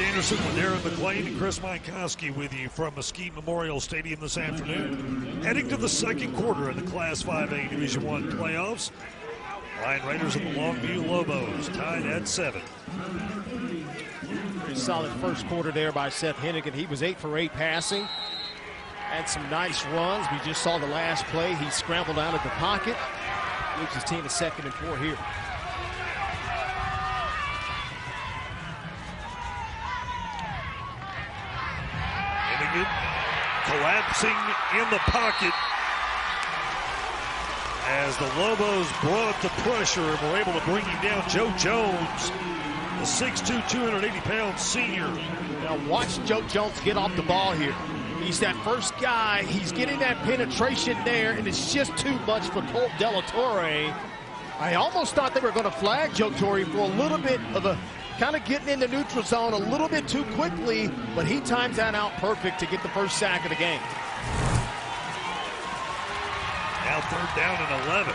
Anderson with Darren McLean and Chris Mykowski with you from Mesquite Memorial Stadium this afternoon. Heading to the second quarter of the Class 5A Division I playoffs. Lion Raiders and the Longview Lobos tied at 7. Pretty solid first quarter there by Seth Hennigan. He was 8 for 8 passing. Had some nice runs. We just saw the last play. He scrambled out of the pocket. Leaves his team a 2nd and 4 here. Hennigan collapsing in the pocket as the Lobos brought the pressure and were able to bring him down. Joe Jones, the 6'2", 280-pound senior. Now watch Joe Jones get off the ball here. He's that first guy. He's getting that penetration there, and it's just too much for Colt Delatorre. I almost thought they were going to flag Joe Torre for a little bit of a kind of getting in the neutral zone a little bit too quickly, but he times that out perfect to get the first sack of the game. Now 3rd down and 11.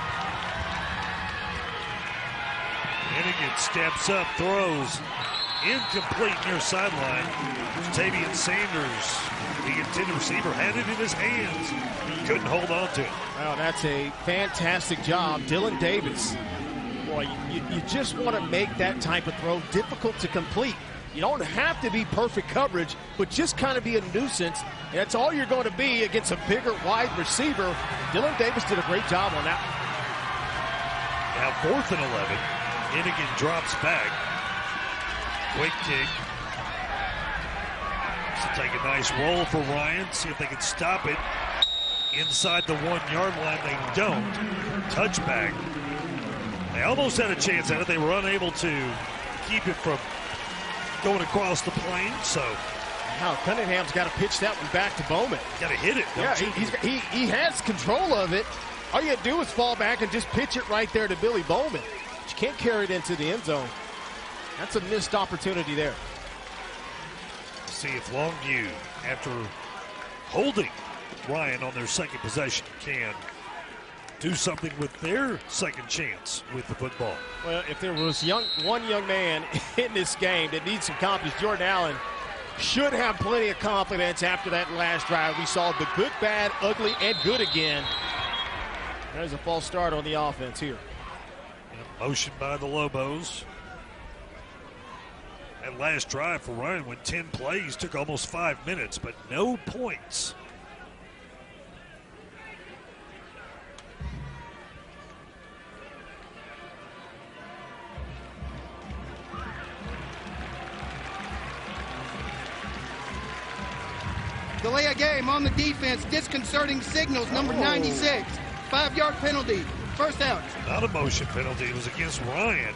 Hennigan steps up, throws incomplete near sideline. Tavian Sanders, the intended receiver, had it in his hands. Couldn't hold on to it. Well, that's a fantastic job. Dylan Davis. Boy, you just want to make that type of throw difficult to complete. You don't have to be perfect coverage, but just kind of be a nuisance. And that's all you're going to be against a bigger, wide receiver. Dylan Davis did a great job on that. Now 4th and 11. Hennigan drops back. Quick kick. So take a nice roll for Ryan. See if they can stop it. Inside the 1-yard line, they don't. Touchback. They almost had a chance at it. They were unable to keep it from going across the plane, so. Now Cunningham's got to pitch that one back to Bowman. Got to hit it, don't you? He has control of it. All you do is fall back and just pitch it right there to Billy Bowman. But you can't carry it into the end zone. That's a missed opportunity there. See if Longview, after holding Ryan on their second possession, can do something with their second chance with the football. Well, if there was one young man in this game that needs some confidence, Jordan Allen should have plenty of confidence after that last drive. We saw the good, bad, ugly, and good again. There's a false start on the offense here. Motion by the Lobos. That last drive for Ryan went 10 plays, took almost 5 minutes, but no points. Delay a game on the defense, disconcerting signals, number 96. 5-yard penalty, first out. Not a motion penalty, it was against Ryan.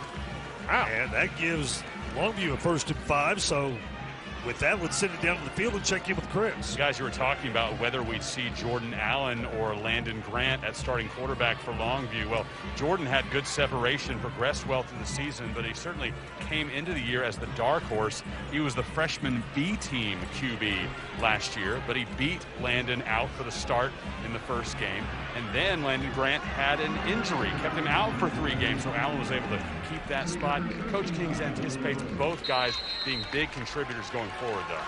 Wow. And that gives Longview a 1st and 5, so with that, let's send it down to the field and check in with Chris. Guys, you were talking about whether we'd see Jordan Allen or Landon Grant at starting quarterback for Longview. Well, Jordan had good separation, progressed well through the season, but he certainly came into the year as the dark horse. He was the freshman B-team QB last year, but he beat Landon out for the start in the first game. And then Landon Grant had an injury, kept him out for 3 games, so Allen was able to keep that spot. Coach Kings anticipates both guys being big contributors going forward, though.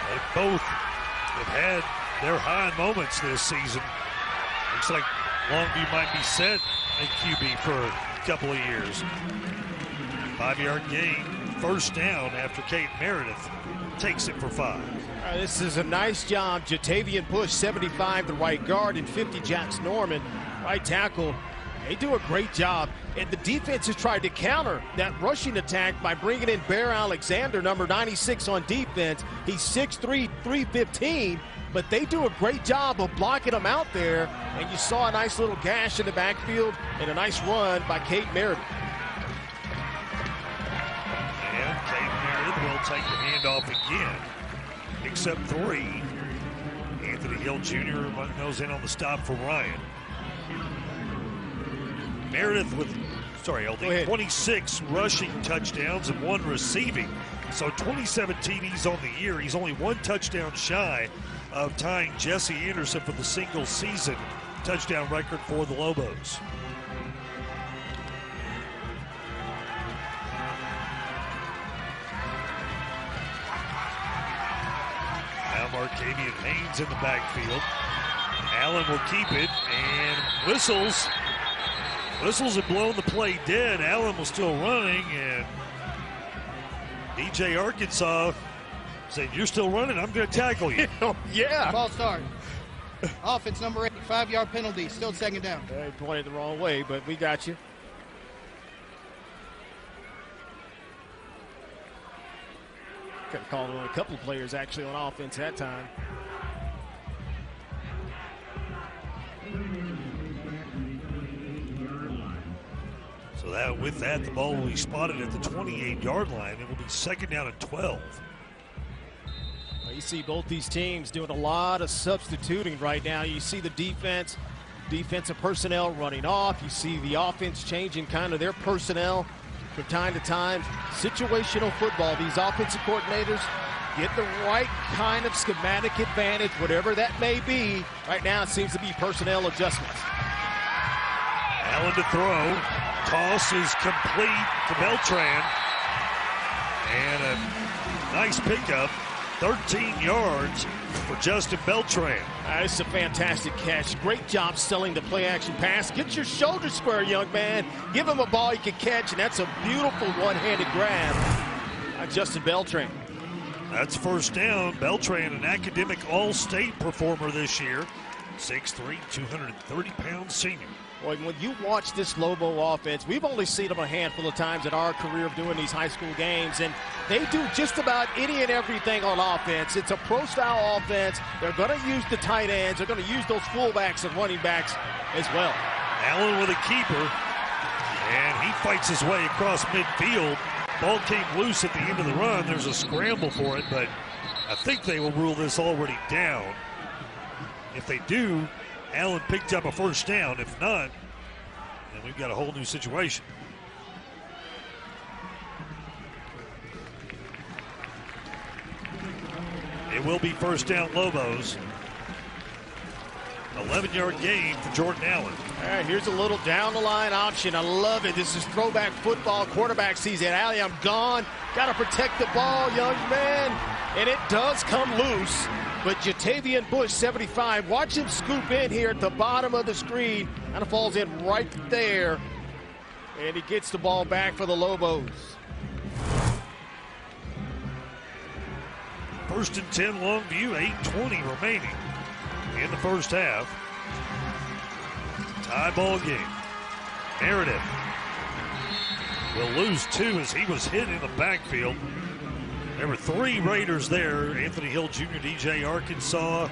They both have had their high moments this season. Looks like Longview might be set at QB for a couple of years. 5-yard gain, first down after Kate Meredith takes it for 5. This is a nice job. Jatavian Bush, 75, the right guard, and 50, Jax Norman, right tackle. They do a great job. And the defense has tried to counter that rushing attack by bringing in Bear Alexander, number 96 on defense. He's 6'3", 315, but they do a great job of blocking him out there. And you saw a nice little gash in the backfield and a nice run by Kate Meredith. And Kate Meredith will take the handoff again, except 3. Anthony Hill Jr. goes in on the stop for Ryan. Meredith with, 26 rushing touchdowns and 1 receiving. So 27 TDs on the year. He's only 1 touchdown shy of tying Jesse Anderson for the single season touchdown record for the Lobos. Now Markavian Haynes in the backfield. Allen will keep it, and whistles. Whistles have blown the play dead. Allen was still running, and DJ Arkansas said, "You're still running, I'm going to tackle you." Yeah. Ball start. Offense number 8, 5-yard penalty, still second down. They pointed the wrong way, but we got you. Could have called on a couple of players actually on offense that time. So that with that, the ball will be spotted at the 28-yard line. It will be second down and 12. Well, you see both these teams doing a lot of substituting right now. You see the defensive personnel running off. You see the offense changing kind of their personnel from time to time. Situational football. These offensive coordinators get the right kind of schematic advantage, whatever that may be. Right now it seems to be personnel adjustments. Allen to throw. Toss is complete to Beltran. And a nice pickup. 13 yards for Justin Beltran. This is a fantastic catch. Great job selling the play-action pass. Get your shoulders square, young man. Give him a ball he can catch, and that's a beautiful one-handed grab by Justin Beltran. That's first down. Beltran, an academic all-state performer this year. 6'3", 230-pound senior. Boy, when you watch this Lobo offense, we've only seen them a handful of times in our career of doing these high school games, and they do just about any and everything on offense. It's a pro-style offense. They're going to use the tight ends. They're going to use those fullbacks and running backs as well. Allen with a keeper, and he fights his way across midfield. Ball came loose at the end of the run. There's a scramble for it, but I think they will rule this already down. If they do, Allen picked up a first down. If not, then we've got a whole new situation. It will be first down Lobos. 11-yard gain for Jordan Allen. All right, here's a little down-the-line option. I love it. This is throwback football. Quarterback sees it. Allie, I'm gone. Got to protect the ball, young man. And it does come loose. But Jatavian Bush, 75, watch him scoop in here at the bottom of the screen. Kind of falls in right there. And he gets the ball back for the Lobos. First and 10 Longview, 8:20 remaining in the first half. Tie ball game. Meredith will lose 2 as he was hit in the backfield. There were 3 Raiders there. Anthony Hill Jr., DJ Arkansas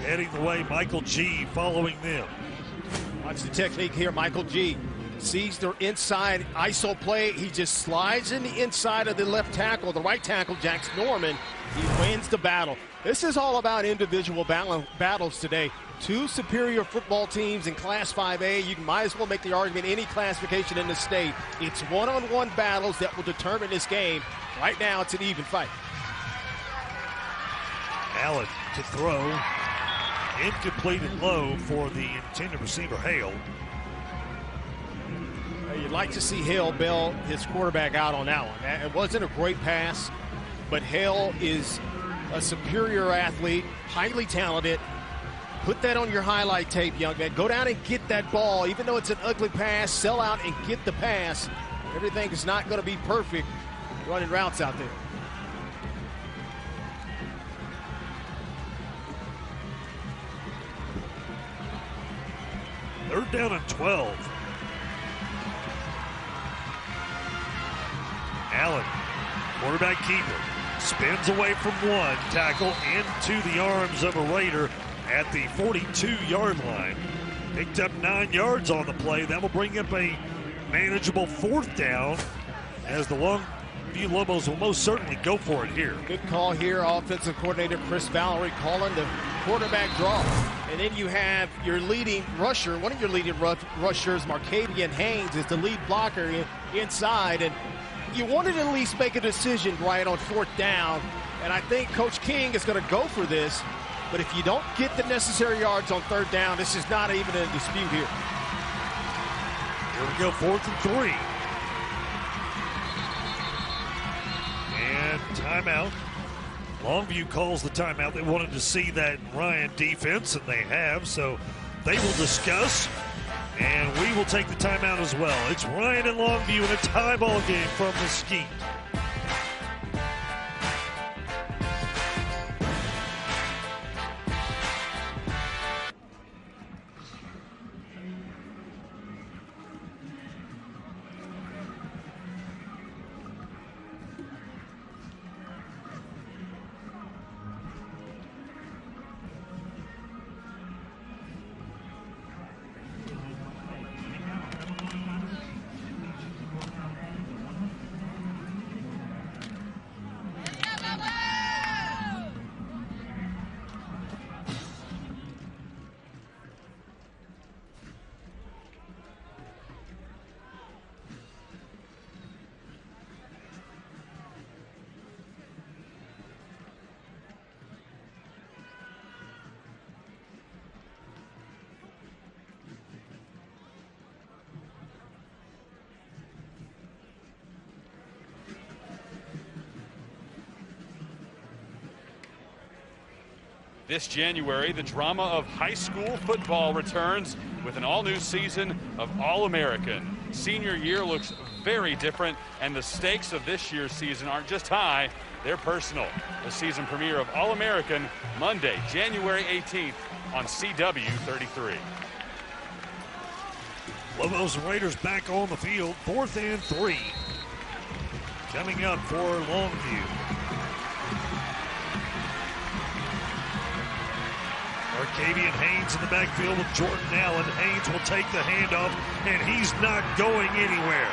heading the way. Michael G following them. Watch the technique here. Michael G sees their inside ISO play. He just slides in the inside of the left tackle, the right tackle, Jax Norman. He wins the battle. This is all about individual battles today. 2 superior football teams in Class 5A. You might as well make the argument any classification in the state. It's one-on-one battles that will determine this game. Right now, it's an even fight. Allen to throw. Incomplete and low for the intended receiver, Hale. You'd like to see Hale bail his quarterback out on that one. It wasn't a great pass, but Hale is a superior athlete, highly talented. Put that on your highlight tape, young man. Go down and get that ball. Even though it's an ugly pass, sell out and get the pass. Everything is not going to be perfect running routes out there. Third down and 12. Allen, quarterback keeper, spins away from one tackle into the arms of a Raider at the 42-yard line. Picked up 9 yards on the play. That will bring up a manageable fourth down as the Longview Lobos will most certainly go for it here. Good call here. Offensive coordinator Chris Valerie calling the quarterback draw. And then you have your leading rusher, one of your leading rushers, Markavian Haynes, is the lead blocker inside. And you wanted to at least make a decision right on fourth down. And I think Coach King is going to go for this. But if you don't get the necessary yards on third down, this is not even a dispute here. Here we go, 4th and 3. And timeout Longview calls the timeout. They wanted to see that Ryan defense, and they have, so they will discuss, and we will take the timeout as well. It's Ryan and Longview in a tie ball game from Mesquite. This January, the drama of high school football returns with an all-new season of All-American. Senior year looks very different, and the stakes of this year's season aren't just high, they're personal. The season premiere of All-American, Monday, January 18th on CW 33. Lobos and Raiders back on the field, 4th and 3. Coming up for Longview. Arcavian Haynes in the backfield with Jordan Allen. Haynes will take the handoff, and he's not going anywhere.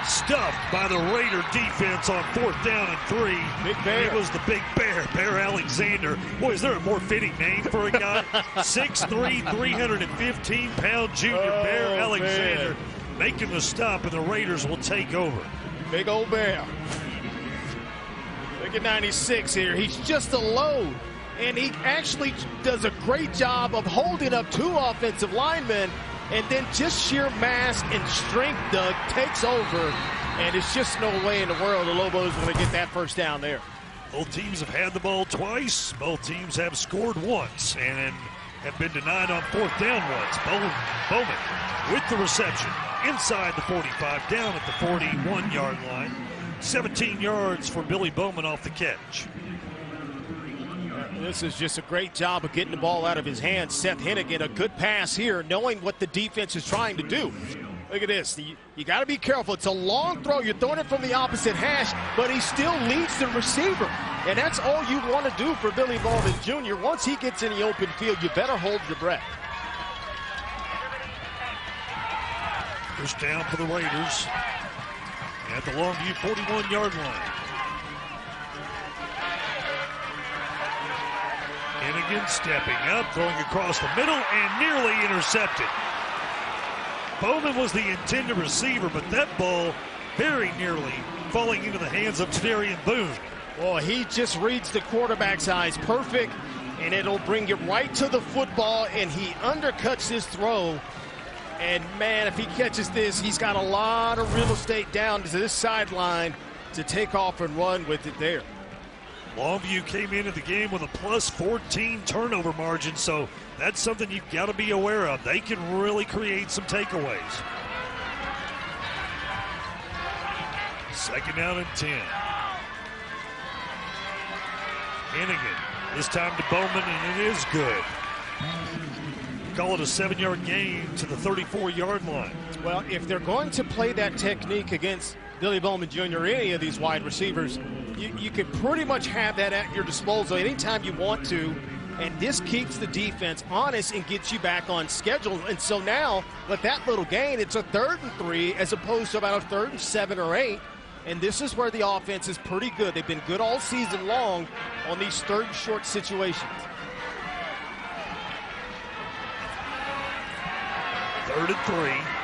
Stuffed by the Raider defense on 4th down and 3. Big Bear. It was the Big Bear, Bear Alexander. Boy, is there a more fitting name for a guy? 6'3", 315-pound junior Bear Alexander making the stop, and the Raiders will take over. Big old Bear. Look at 96 here. He's just a load. And he actually does a great job of holding up 2 offensive linemen, and then just sheer mass and strength, Doug, takes over, and it's just no way in the world the Lobos are going to get that first down there. Both teams have had the ball twice. Both teams have scored once and have been denied on 4th down once. Bowman with the reception inside the 45, down at the 41-yard line. 17 yards for Billy Bowman off the catch. This is just a great job of getting the ball out of his hands. Seth Hennigan, a good pass here, knowing what the defense is trying to do. Look at this. You got to be careful. It's a long throw. You're throwing it from the opposite hash, but he still leads the receiver. And that's all you want to do for Billy Bowman Jr. Once he gets in the open field, you better hold your breath. First down for the Raiders at the Longview 41-yard line. Hennigan stepping up, throwing across the middle, and nearly intercepted. Bowman was the intended receiver, but that ball very nearly falling into the hands of Tadarian Boone. Well, he just reads the quarterback's eyes perfect, and it'll bring you right to the football, and he undercuts his throw. And, man, if he catches this, he's got a lot of real estate down to this sideline to take off and run with it there. Longview came into the game with a plus 14 turnover margin, so that's something you've got to be aware of. They can really create some takeaways. 2nd down and 10. Hennigan, this time to Bowman, and it is good. Call it a 7-yard gain to the 34-yard line. Well, if they're going to play that technique against Billy Bowman Jr. or any of these wide receivers, you can pretty much have that at your disposal anytime you want to, and this keeps the defense honest and gets you back on schedule. And so now, with that little gain, it's a 3rd and 3 as opposed to about a 3rd and 7 or 8, and this is where the offense is pretty good. They've been good all season long on these 3rd and short situations. 3rd and 3.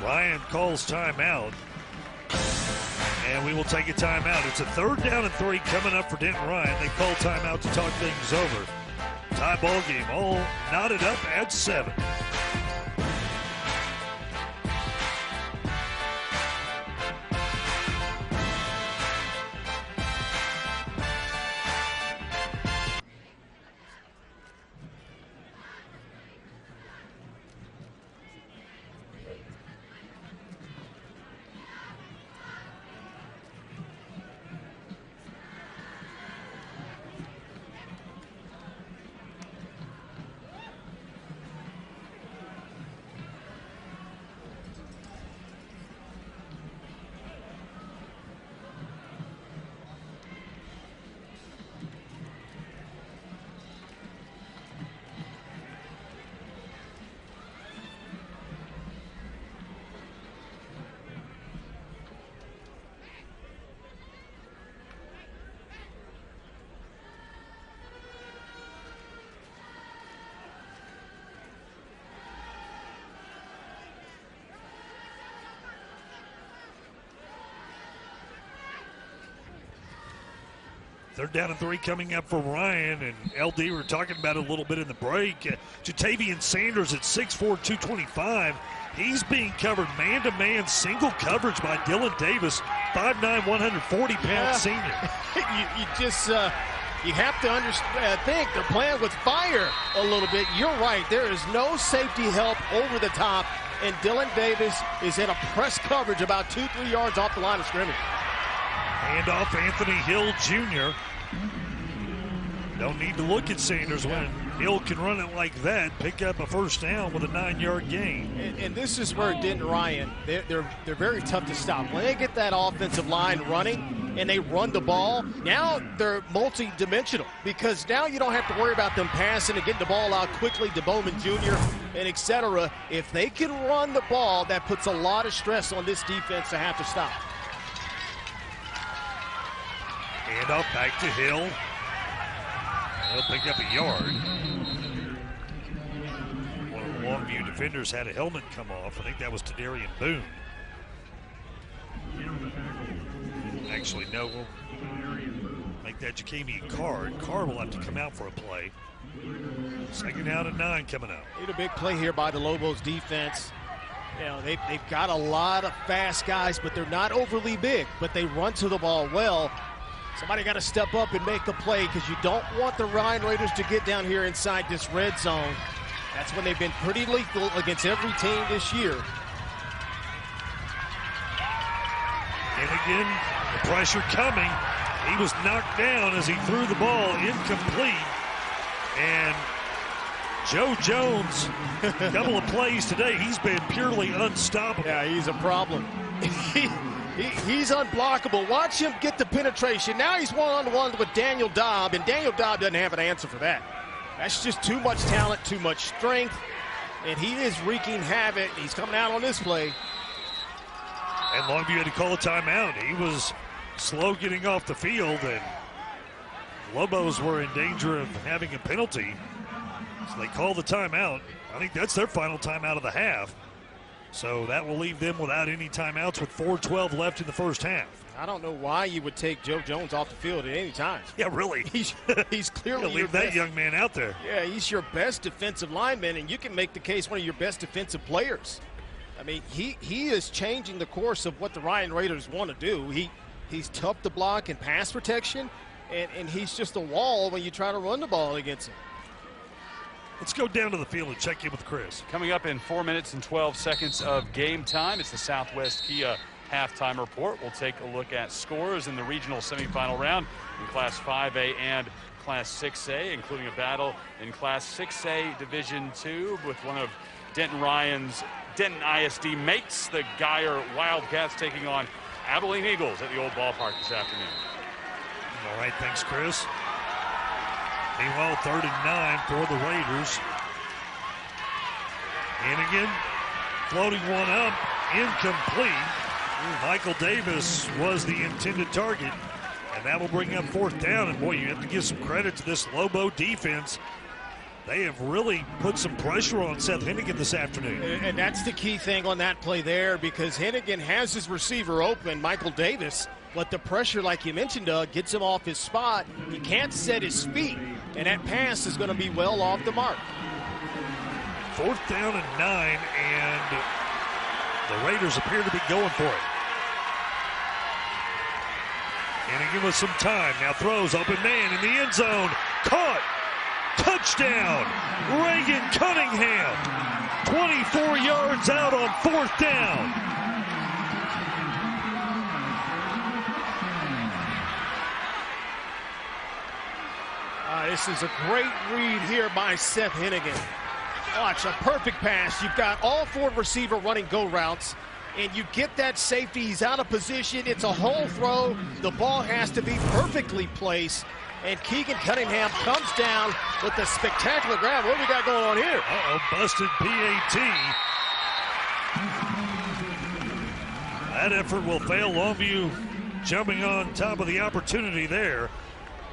Ryan calls timeout, and we will take a timeout. It's a 3rd down and 3 coming up for Denton Ryan. They call timeout to talk things over. Tie ball game, all knotted up at 7. Third down and 3 coming up for Ryan, and LD, we were talking about it a little bit in the break. Jatavian Sanders at 6'4", 225. He's being covered man-to-man single coverage by Dylan Davis, 5'9", 140-pound senior. you just you have to think they're playing with fire a little bit. You're right. There is no safety help over the top, and Dylan Davis is in a press coverage about 2-3 yards off the line of scrimmage. Handoff Anthony Hill Jr. Don't need to look at Sanders when Hill can run it like that, pick up a first down with a 9-yard gain. And this is where Denton Ryan, they're very tough to stop. When they get that offensive line running and they run the ball, now they're multi-dimensional because now you don't have to worry about them passing and getting the ball out quickly to Bowman Jr. and et cetera. If they can run the ball, that puts a lot of stress on this defense to have to stop. Handoff back to Hill. He'll pick up a yard. One of the Longview defenders had a helmet come off. I think that was Tadarian Boone. Actually, no, we'll make that Jacamian Card. Card will have to come out for a play. Second down and 9 coming up. Need a big play here by the Lobos defense. You know, they've got a lot of fast guys, but they're not overly big, but they run to the ball well. Somebody got to step up and make the play because you don't want the Ryan Raiders to get down here inside this red zone. That's when they've been pretty lethal against every team this year. And again, the pressure coming. He was knocked down as he threw the ball incomplete. And Joe Jones, a couple of plays today, he's been purely unstoppable. Yeah, he's a problem. He's unblockable. Watch him get the penetration. Now he's one-on-one with Daniel Dobb, and Daniel Dobb doesn't have an answer for that. That's just too much talent, too much strength, and he is wreaking havoc. He's coming out on this play. And Longview had to call a timeout. He was slow getting off the field, and Lobos were in danger of having a penalty. So they called the timeout. I think that's their final timeout of the half. So that will leave them without any timeouts with 4:12 left in the first half. I don't know why you would take Joe Jones off the field at any time. Yeah, really. He's clearly leave that young man out there. Yeah, he's your best defensive lineman, and you can make the case one of your best defensive players. I mean, he is changing the course of what the Ryan Raiders want to do. He's tough to block in pass protection, and he's just a wall when you try to run the ball against him. Let's go down to the field and check in with Chris. Coming up in 4 minutes and 12 seconds of game time, it's the Southwest Kia halftime report. We'll take a look at scores in the regional semifinal round in Class 5A and Class 6A, including a battle in Class 6A Division II with one of Denton Ryan's Denton ISD mates, the Geyer Wildcats, taking on Abilene Eagles at the old ballpark this afternoon. All right, thanks, Chris. Meanwhile, 3rd and 9 for the Raiders. Hannigan floating one up, incomplete. Michael Davis was the intended target, and that will bring up 4th down. And boy, you have to give some credit to this Lobo defense. They have really put some pressure on Seth Hennigan this afternoon. And that's the key thing on that play there, because Hennigan has his receiver open, Michael Davis, but the pressure, like you mentioned, Doug, gets him off his spot. He can't set his feet, and that pass is going to be well off the mark. 4th down and 9, and the Raiders appear to be going for it. Hennigan with some time. Now throws, open man in the end zone. Caught. Touchdown, Reagan Cunningham. 24 yards out on 4th down. This is a great read here by Seth Hennigan. Watch, a perfect pass. You've got all 4 receiver running go routes, and you get that safety. He's out of position. It's a hole throw. The ball has to be perfectly placed. And Keegan Cunningham comes down with a spectacular grab. What do we got going on here? Busted PAT. That effort will fail. Longview jumping on top of the opportunity there.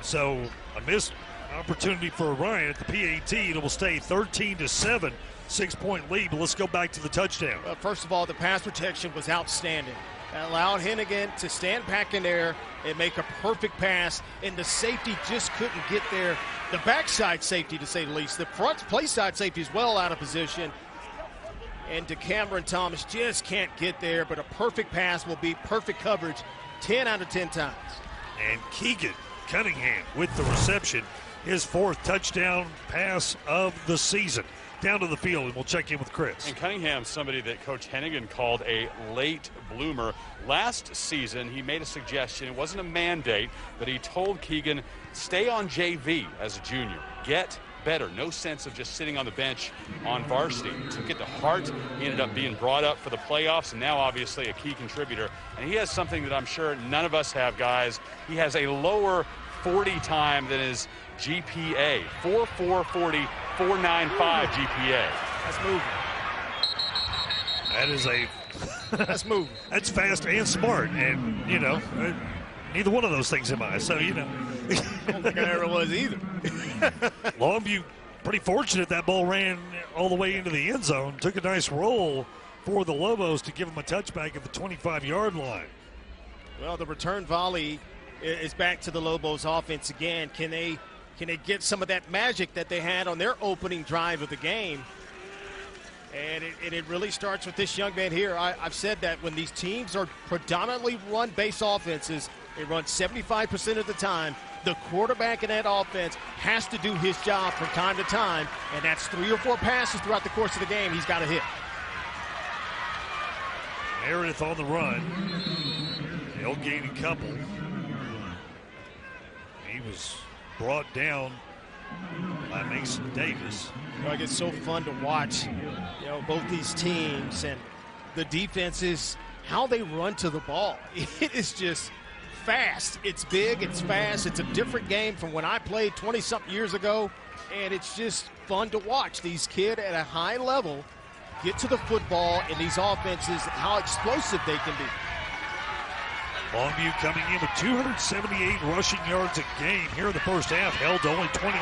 So a missed opportunity for Orion at the PAT. It will stay 13-7, 6-point lead. But let's go back to the touchdown. Well, first of all, the pass protection was outstanding. allowed Hennigan to stand back in there and make a perfect pass, and the safety just couldn't get there. The backside safety, to say the least. The front play side safety is well out of position. And DeCameron Thomas just can't get there, but a perfect pass will be perfect coverage 10 out of 10 times. And Keegan Cunningham with the reception, his 4th touchdown pass of the season. Down to the field, and we'll check in with Chris. And Cunningham's somebody that Coach Hennigan called a late bloomer. Last season, he made a suggestion. It wasn't a mandate, but he told Keegan, stay on JV as a junior. Get better. No sense of just sitting on the bench on varsity. He took it to heart. He ended up being brought up for the playoffs, and now obviously a key contributor. And he has something that I'm sure none of us have, guys. He has a lower 40 time than his GPA. 4.440, 4.95 GPA. That's moving. That is a That's moving. That's fast and smart, and you know, neither one of those things am I. So you know, I don't think I ever was either. Longview pretty fortunate that ball ran all the way into the end zone. Took a nice roll for the Lobos to give them a touchback at the 25-yard line. Well, the return volley is back to the Lobos offense again. Can they get some of that magic that they had on their opening drive of the game? And it really starts with this young man here. I've said that when these teams are predominantly run-based offenses, they run 75% of the time. The quarterback in that offense has to do his job from time to time, and that's 3 or 4 passes throughout the course of the game he's got to hit. Meredith on the run. They'll gain a couple. He was brought down by Mason Davis. You know, it gets so fun to watch, you know, both these teams and the defenses, how they run to the ball. It is just fast. It's big, it's fast. It's a different game from when I played 20-something years ago, and it's just fun to watch these kids at a high level get to the football in these offenses, how explosive they can be. Longview coming in with 278 rushing yards a game here in the first half, held to only 29.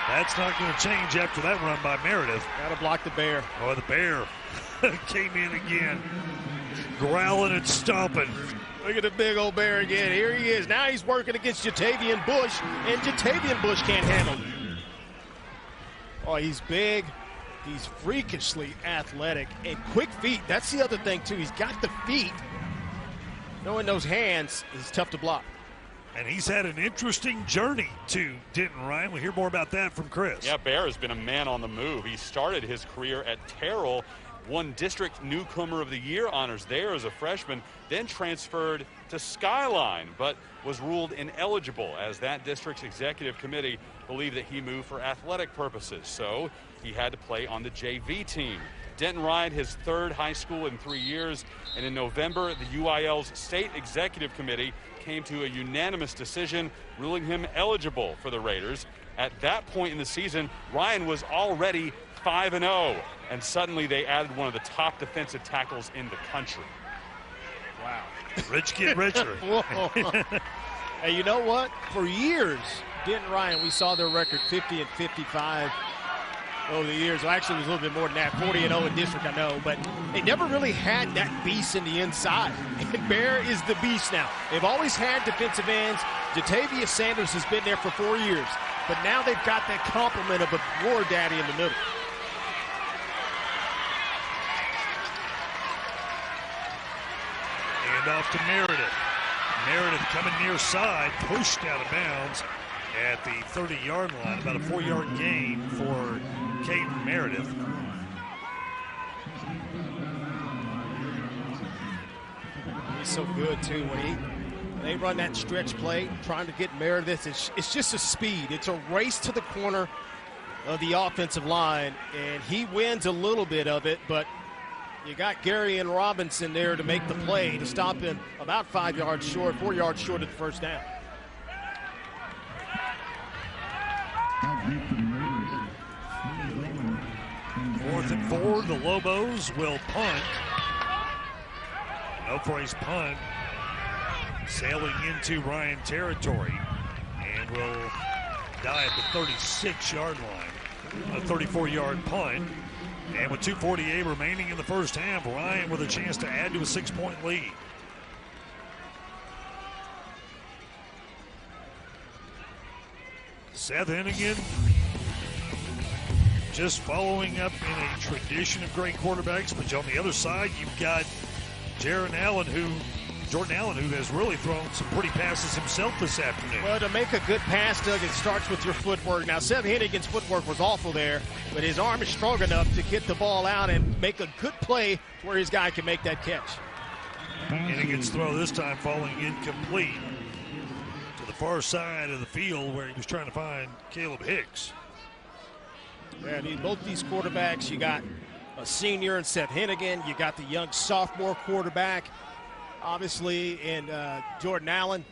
That's not going to change after that run by Meredith. Got to block the bear. Oh, the bear came in again, growling and stomping. Look at the big old bear again. Here he is. Now he's working against Jatavian Bush, and Jatavian Bush can't handle him. Oh, he's big. He's freakishly athletic and quick feet. That's the other thing, too. He's got the feet. Knowing those hands is tough to block. And he's had an interesting journey to Denton, Ryan. We'll hear more about that from Chris. Yeah, Bear has been a man on the move. He started his career at Terrell, won District Newcomer of the Year honors there as a freshman, then transferred to Skyline, but was ruled ineligible as that district's executive committee believed that he moved for athletic purposes. So he had to play on the JV team. Denton Ryan, his 3rd high school in 3 years, and in November, the UIL's state executive committee came to a unanimous decision ruling him eligible for the Raiders. At that point in the season, Ryan was already 5-0, and suddenly they added one of the top defensive tackles in the country. Wow. Rich get richer. Hey, you know what? For years, Denton Ryan, we saw their record 50 and 55 over the years. Well, actually, it was a little bit more than that, 40-0 in district, I know. But they never really had that beast in the inside. And Bear is the beast now. They've always had defensive ends. Jatavius Sanders has been there for 4 years. But now they've got that complement of a war daddy in the middle. And off to Meredith. Meredith coming near side, pushed out of bounds at the 30-yard line. About a 4-yard gain for Caden Meredith. He's so good, too. When they run that stretch play, trying to get Meredith, it's just a speed. It's a race to the corner of the offensive line, and he wins a little bit of it, but you got Gary and Robinson there to make the play to stop him about 5 yards short, 4 yards short of the first down. Fourth and 4, the Lobos will punt. No praise punt. Sailing into Ryan territory and will die at the 36-yard line. A 34-yard punt. And with 2:48 remaining in the first half, Ryan with a chance to add to a 6-point lead. Seth Hennigan just following up in a tradition of great quarterbacks, but on the other side, you've got Jordan Allen, who has really thrown some pretty passes himself this afternoon. Well, to make a good pass, Doug, it starts with your footwork. Now, Seth Hennigan's footwork was awful there, but his arm is strong enough to get the ball out and make a good play where his guy can make that catch. Hennigan's throw this time falling incomplete to the far side of the field where he was trying to find Caleb Hicks. Yeah, both these quarterbacks, you got a senior in Seth Hennigan, you got the young sophomore quarterback, obviously, in Jordan Allen.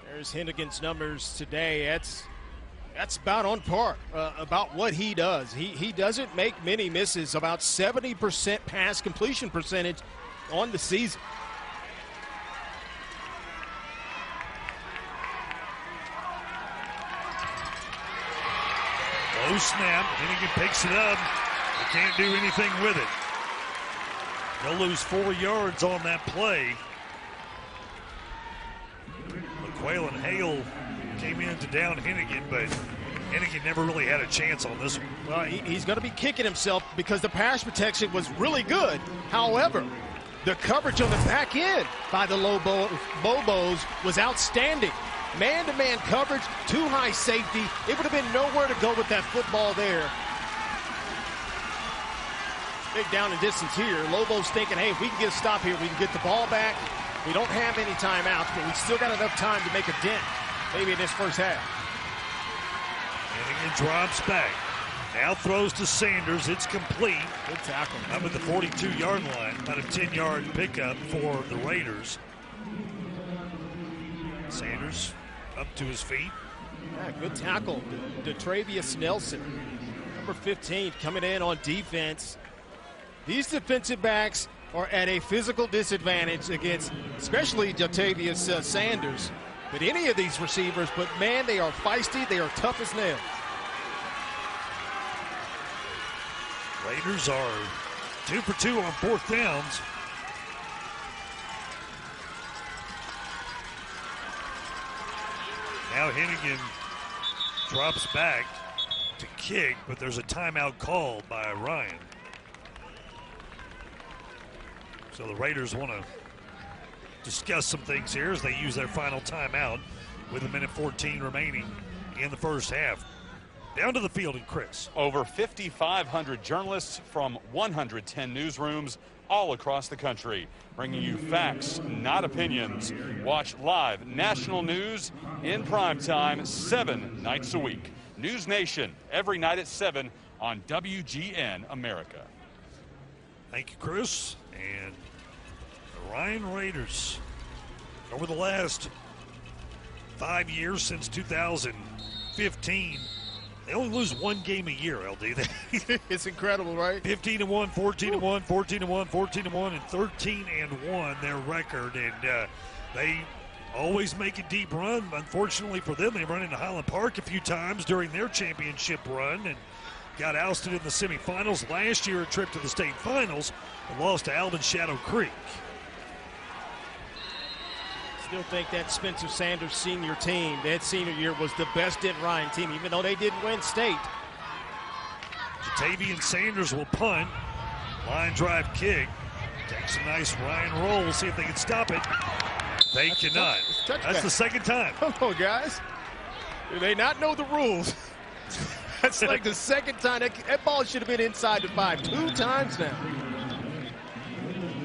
There's Hennigan's numbers today. That's about on par, about what he does. He doesn't make many misses, about 70% pass completion percentage on the season. Low snap, Hennigan picks it up. They can't do anything with it. They'll lose 4 yards on that play. McQuail and Hale came in to down Hennigan, but Hennigan never really had a chance on this one. Well, he's going to be kicking himself because the pass protection was really good. However, the coverage on the back end by the Lobos was outstanding. Man-to-man coverage, too high safety. It would have been nowhere to go with that football there. Big down and distance here. Lobos thinking, hey, if we can get a stop here, we can get the ball back. We don't have any timeouts, but we still got enough time to make a dent, maybe in this first half. Hennigan drops back. Now throws to Sanders. It's complete. Good tackle. Up at the 42-yard line. About a 10-yard pickup for the Raiders. Sanders up to his feet. Yeah, good tackle. DeTravius Nelson, number 15, coming in on defense. These defensive backs are at a physical disadvantage against, especially Jatavius Sanders, but any of these receivers. But man, they are feisty. They are tough as nails. Raiders are 2 for 2 on 4th downs. Now Hennigan drops back to kick, but there's a timeout called by Ryan. So the Raiders want to discuss some things here as they use their final timeout with 1:14 remaining in the first half. Down to the field and Chris. Over 5,500 journalists from 110 newsrooms all across the country, bringing you facts, not opinions. Watch live national news in prime time 7 nights a week. News Nation, every night at 7 on WGN America. Thank you, Chris. And the Ryan Raiders, over the last 5 years since 2015, they only lose 1 game a year, LD. It's incredible, right? 15-1, 14-1, 14-1, 14-1, and 13-1 their record. And they always make a deep run. Unfortunately for them, they run into Highland Park a few times during their championship run and got ousted in the semifinals. Last year, a trip to the state finals, and lost to Alvin Shadow Creek. Still think that Spencer Sanders senior team, that senior year, was the best Denton Ryan team, even though they didn't win state. Jatavian Sanders will punt. Line drive kick. Takes a nice Ryan roll. See if they can stop it. They cannot. That's the second time. Come on, guys. Do they not know the rules? That's like the second time. That ball should have been inside the 5 2 times now.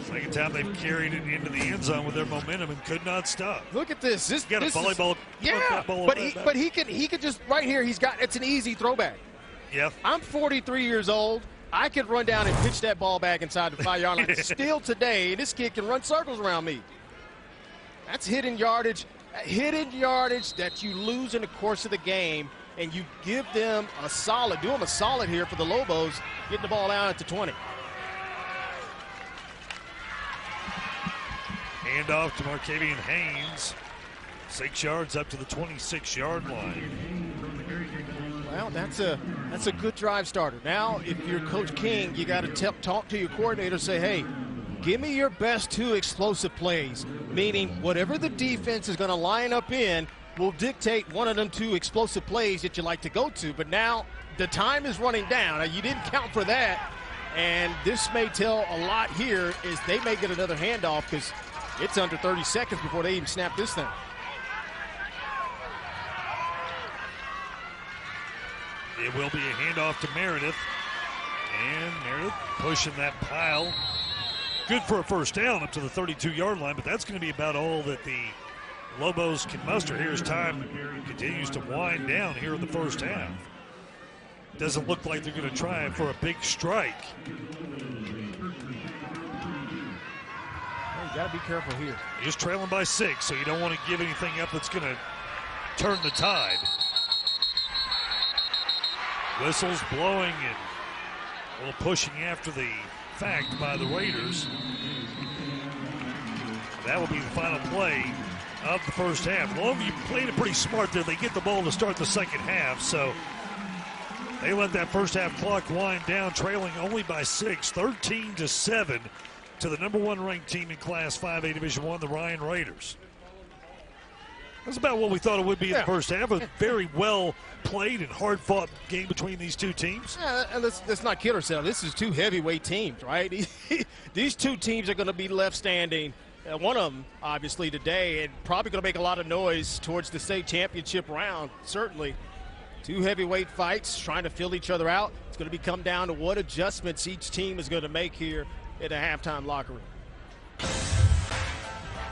Second time they've carried it into the end zone with their momentum and could not stop. Look at this. He's got a volleyball. Yeah, but he can just right here. It's an easy throwback. Yeah. I'm 43 years old. I could run down and pitch that ball back inside the 5-yard line. Still today, this kid can run circles around me. That's hidden yardage that you lose in the course of the game, and you give them a solid, do them a solid here for the Lobos, getting the ball out at the 20. Hand off to Markavian Haynes. 6 yards up to the 26-yard line. Well, that's a good drive starter. Now, if you're Coach King, you got to talk to your coordinator, say, hey, give me your best 2 explosive plays, meaning whatever the defense is going to line up in will dictate one of them 2 explosive plays that you like to go to. But now the time is running down. Now, you didn't count for that, and this may tell a lot here is they may get another handoff because it's under 30 seconds before they even snap this thing. It will be a handoff to Meredith. And Meredith pushing that pile. Good for a first down up to the 32-yard line, but that's going to be about all that the Lobos can muster. Here's time continues to wind down here in the first half. Doesn't look like they're going to try for a big strike. You got to be careful here. You're just trailing by 6, so you don't want to give anything up that's going to turn the tide. Whistles blowing and a little pushing after the fact by the Raiders. That will be the final play of the first half. Longview played it pretty smart there. They get the ball to start the second half, so they let that first half clock wind down, trailing only by 6, 13-7 to the number 1 ranked team in Class 5A Division I, the Ryan Raiders. That's about what we thought it would be in the first half. A very well played and hard fought game between these 2 teams. Yeah, and let's not kid ourselves. This is 2 heavyweight teams, right? These 2 teams are going to be left standing. One of them, obviously, today, and probably going to make a lot of noise towards the state championship round, certainly. 2 heavyweight fights, trying to fill each other out. It's going to come down to what adjustments each team is going to make here in the halftime locker room.